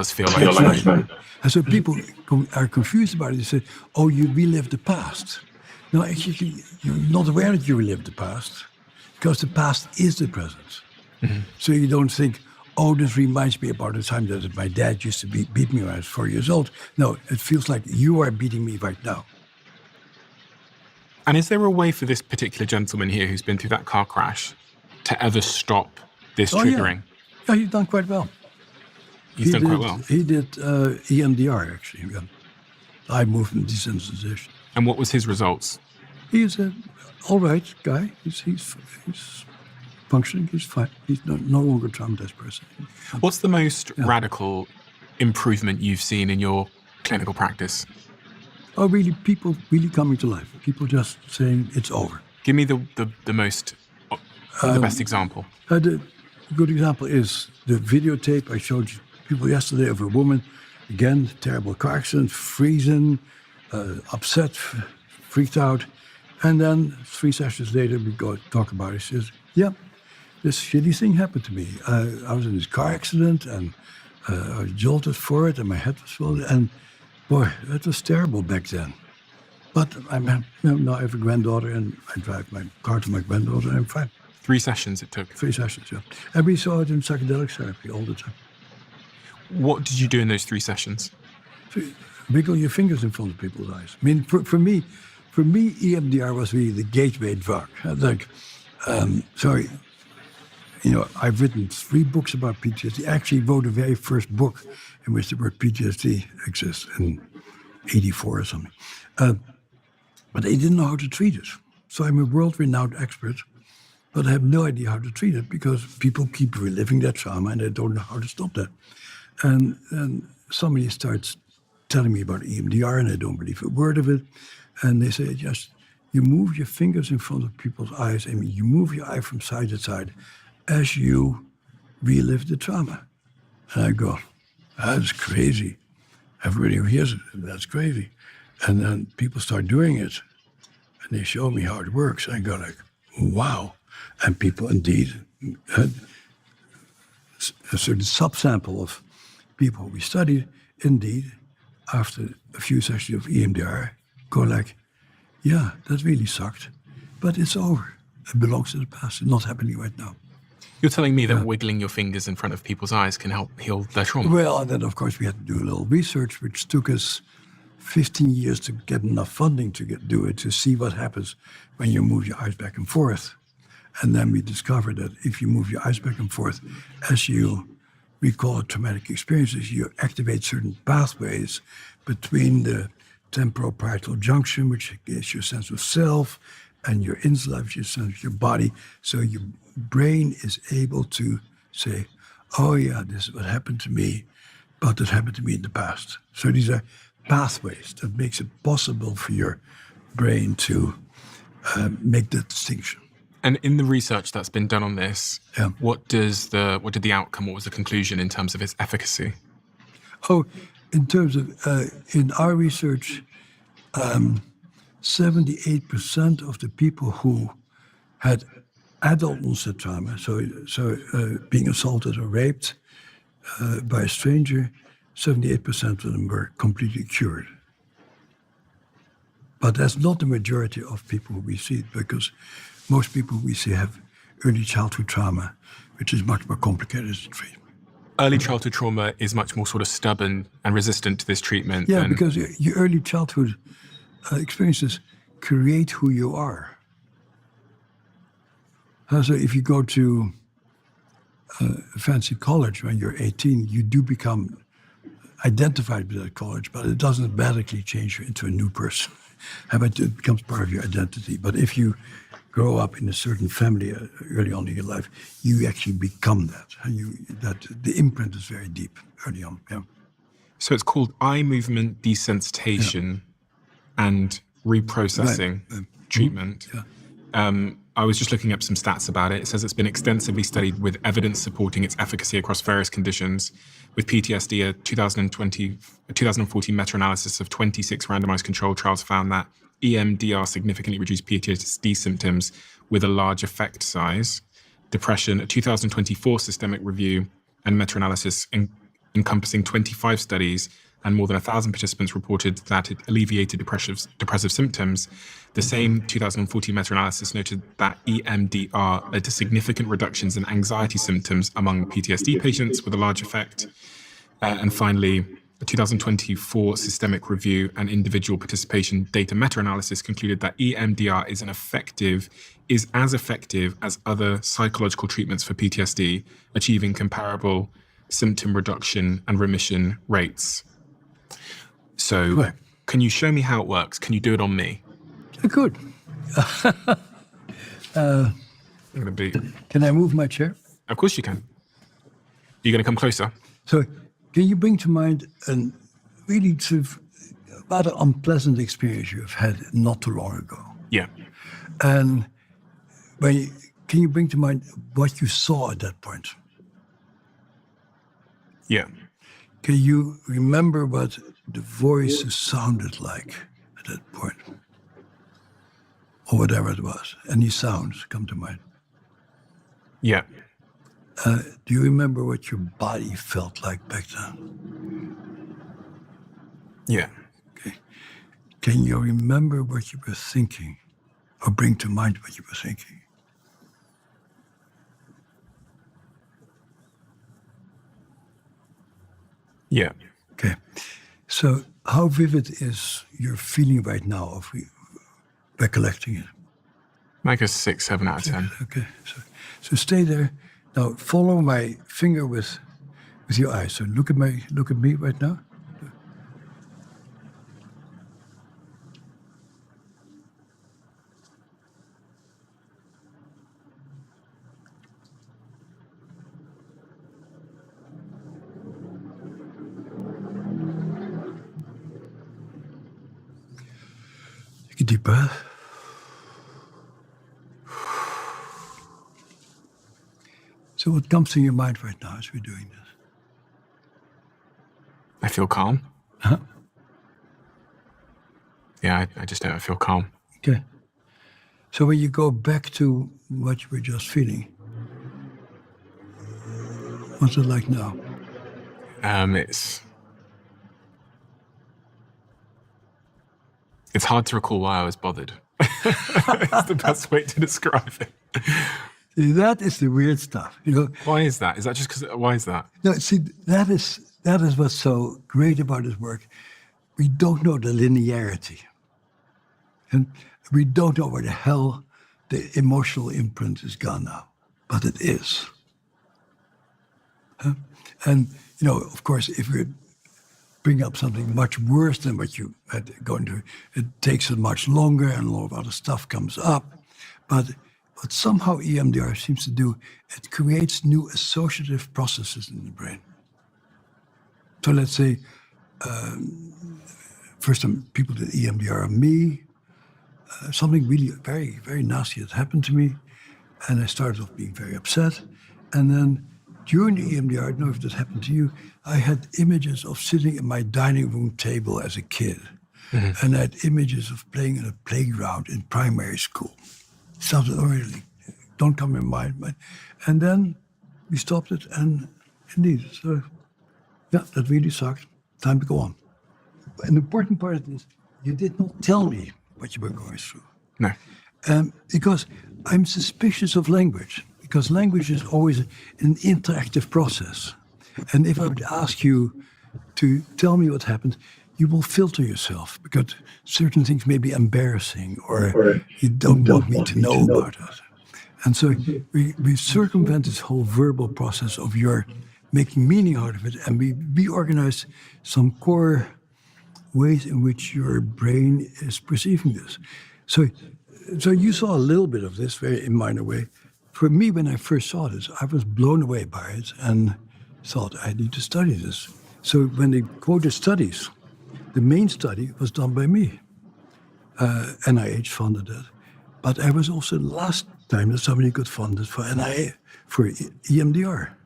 does feel like right. And so people are confused about it. They say, oh, you relive the past. No, actually, you're not aware that you relive the past because the past is the present. Mm-hmm. So you don't think, oh, this reminds me about the time that my dad used to beat me when I was 4 years old. No, it feels like you are beating me right now. And is there a way for this particular gentleman here who's been through that car crash to ever stop this triggering? Yeah, he's done quite well. He's done quite well. He did EMDR, actually, eye movement desensitization. And what was his results? He's an all right guy. He's functioning. He's fine. He's no longer traumatized person. What's the most radical improvement you've seen in your clinical practice? Oh, really, people really coming to life. People just saying it's over. Give me the best example. The good example is the videotape I showed people yesterday of a woman, again, terrible car accident, freezing, upset, freaked out. And then 3 sessions later, we go talk about it. She says, yeah, this shitty thing happened to me. I was in this car accident and I was jolted forward and my head was swollen. And boy, that was terrible back then. But now I have a granddaughter and I drive my car to my granddaughter and I'm fine. 3 sessions it took? 3 sessions, yeah. And we saw it in psychedelic therapy all the time. What did you do in those 3 sessions? So wiggle your fingers in front of people's eyes. I mean, for me, EMDR was really the gateway drug. Like, I've written 3 books about PTSD. I actually wrote the very first book in which the word PTSD exists in 84 or something. But they didn't know how to treat it. So I'm a world-renowned expert, but I have no idea how to treat it because people keep reliving that trauma and they don't know how to stop that. And somebody starts telling me about EMDR and I don't believe a word of it. And they say, just, you move your fingers in front of people's eyes and you move your eye from side to side as you relive the trauma. And I go, that's crazy. Everybody who hears it, that's crazy. And then people start doing it and they show me how it works. And I go like, wow. And people indeed, a certain subsample of people we studied, indeed, after a few sessions of EMDR, go like, yeah, that really sucked, but it's over. It belongs to the past. It's not happening right now. You're telling me that wiggling your fingers in front of people's eyes can help heal their trauma? Well, and then, of course, we had to do a little research, which took us 15 years to get enough funding to do it, to see what happens when you move your eyes back and forth. And then we discovered that if you move your eyes back and forth as you recall traumatic experiences, you activate certain pathways between the temporoparietal junction, which gives you a sense of self, and your insula, which is a sense of your body. So your brain is able to say, oh yeah, this is what happened to me, but it happened to me in the past. So these are pathways that makes it possible for your brain to make that distinction. And in the research that's been done on this, what did the outcome, what was the conclusion in terms of its efficacy? Oh, in terms of, in our research, 78% of the people who had adult onset trauma, so being assaulted or raped by a stranger, 78% of them were completely cured. But that's not the majority of people who we see, because most people we see have early childhood trauma, which is much more complicated to treat. Early childhood trauma is much more sort of stubborn and resistant to this treatment. Yeah, because your early childhood experiences create who you are. So if you go to a fancy college when you're 18, you do become identified with that college, but it doesn't radically change you into a new person. It becomes part of your identity. But if you grow up in a certain family early on in your life, you actually become that. And the imprint is very deep early on. Yeah. So it's called eye movement desensitization and reprocessing treatment. Yeah. I was just looking up some stats about it. It says it's been extensively studied with evidence supporting its efficacy across various conditions. With PTSD, a 2014 meta-analysis of 26 randomized controlled trials found that EMDR significantly reduced PTSD symptoms with a large effect size. Depression, a 2024 systemic review and meta-analysis encompassing 25 studies and more than 1,000 participants reported that it alleviated depressive symptoms. The same 2014 meta-analysis noted that EMDR led to significant reductions in anxiety symptoms among PTSD patients with a large effect. And finally, the 2024 Systemic Review and Individual Participation Data Meta-Analysis concluded that EMDR is as effective as other psychological treatments for PTSD, achieving comparable symptom reduction and remission rates. So, Can you show me how it works? Can you do it on me? Good. Can I move my chair? Of course you can. You're going to come closer? So, can you bring to mind a really sort of rather unpleasant experience you've had not too long ago? Yeah. And can you bring to mind what you saw at that point? Yeah. Can you remember what the voice sounded like at that point? Or whatever it was. Any sounds come to mind? Yeah. Do you remember what your body felt like back then? Yeah. Okay. Can you remember what you were thinking? Or bring to mind what you were thinking? Yeah. Okay. So how vivid is your feeling right now of recollecting it? Like a 6, 7 out of 10. Okay. So stay there. Now follow my finger with your eyes. So look at me right now. Take a deep breath. So what comes to your mind right now as we're doing this? I feel calm. Huh? Yeah, I just don't feel calm. Okay. So when you go back to what you were just feeling, what's it like now? It's hard to recall why I was bothered. It's the best way to describe it. That is the weird stuff, you know. Why is that? Is that just because? Why is that? No, see, that is what's so great about this work. We don't know the linearity, and we don't know where the hell the emotional imprint is gone now, but it is. And you know, of course, if we bring up something much worse than what you had gone to, it takes it much longer, and a lot of other stuff comes up, but. What somehow EMDR seems to do, it creates new associative processes in the brain. So let's say, first time people did EMDR on me, something really very, very nasty had happened to me, and I started off being very upset. And then during the EMDR, I don't know if that happened to you, I had images of sitting at my dining room table as a kid. Mm-hmm. And I had images of playing in a playground in primary school. Something really don't come in mind. And then we stopped it, and indeed, so yeah, that really sucked. Time to go on. An important part of this, you did not tell me what you were going through. No. Because I'm suspicious of language, because language is always an interactive process. And if I would ask you to tell me what happened, you will filter yourself because certain things may be embarrassing or you don't want me to know about it. And so we circumvent this whole verbal process of your making meaning out of it, and we reorganize some core ways in which your brain is perceiving this. So you saw a little bit of this very in minor way. For me, when I first saw this, I was blown away by it and thought, I need to study this. So when they quoted studies, the main study was done by me. NIH funded it. But I was also the last time that somebody could fund it for EMDR.